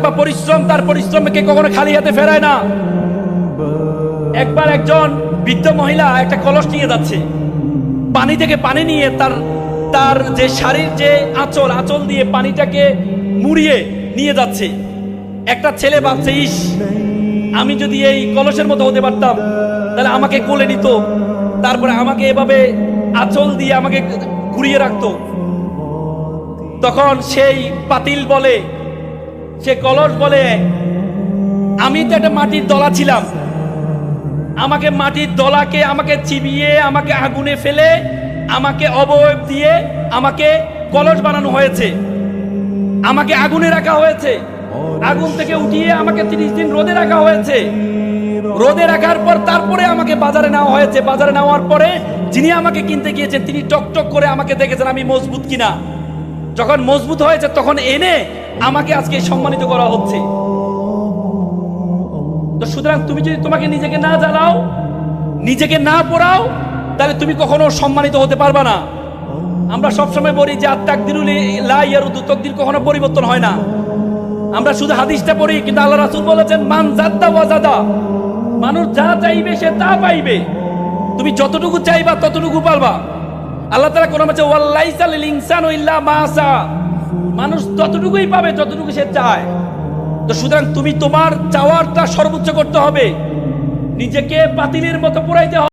বা পরিশ্রম, তার পরিশ্রমকে কখনো খালি হাতে ফেরায় না। একবার একজন বৃদ্ধ মহিলা একটা কলস নিয়ে যাচ্ছে, পানি থেকে পানি নিয়ে তার যে শাড়ির যে আঁচল দিয়ে পানিটাকে মুড়িয়ে নিয়ে যাচ্ছে। একটা ছেলে ভাবছে, ইস, আমি যদি এই কলসের মতো হতে পারতাম তাহলে আমাকে কোলে নিত, তারপরে আমাকে এভাবে আঁচল দিয়ে আমাকে ঘুরিয়ে রাখতো। তখন সেই পাতিল বলে, সে কলস বলে, আমি তো একটা মাটির দলা ছিলাম, আমাকে মাটির দলাকে আমাকে চিবিয়ে, আমাকে আগুনে ফেলে, আমাকে অবয়ব দিয়ে আমাকে কলস বানানো হয়েছে, আমাকে আগুনে রাখা হয়েছে, আগুন থেকে উঠিয়ে আমাকে 30 দিন রোদে রাখা হয়েছে, রোদে রাখার পর তারপরে আমাকে বাজারে নেওয়া হয়েছে। বাজারে নেওয়ার পরে যিনি আমাকে কিনতে গিয়েছেন তিনি টকটক করে আমাকে দেখেছেন আমি মজবুত কিনা। যখন মজবুত হয়েছে তখন এনে আমাকে আজকে সম্মানিত করা হচ্ছে। তো সুতরাং তুমি যদি তোমাকে নিজেকে না জ্বালাও, নিজেকে না পড়াও, তাহলে তুমি কখনো সম্মানিত হতে পারবা না। আমরা সবসময় বলি যে আত-তাকদিরুল লা ইয়ারুদু, তাকদীর কখনো পরিবর্তন হয় না। আমরা শুধু হাদিসটা পড়ি, কিন্তু আল্লাহ রাসূল বলেছেন মান জাদ্দা ওয়াজাদা, মানুষ যা চাইবে সে তা পাইবে। তুমি যতটুকু চাইবা ততটুকু পারবা। আল্লাহ তাআলা কোরআনে বলেছে ওয়ালাইসা লিল ইনসানু ইল্লা মা সা, মানুষ ততটুকুই পাবে যতটুকু সে চায়। তো সুতরাং তুমি তোমার চাওয়ারটা সর্বোচ্চ করতে হবে, নিজেকে পাতিলের মতো পোড়াইতে হবে।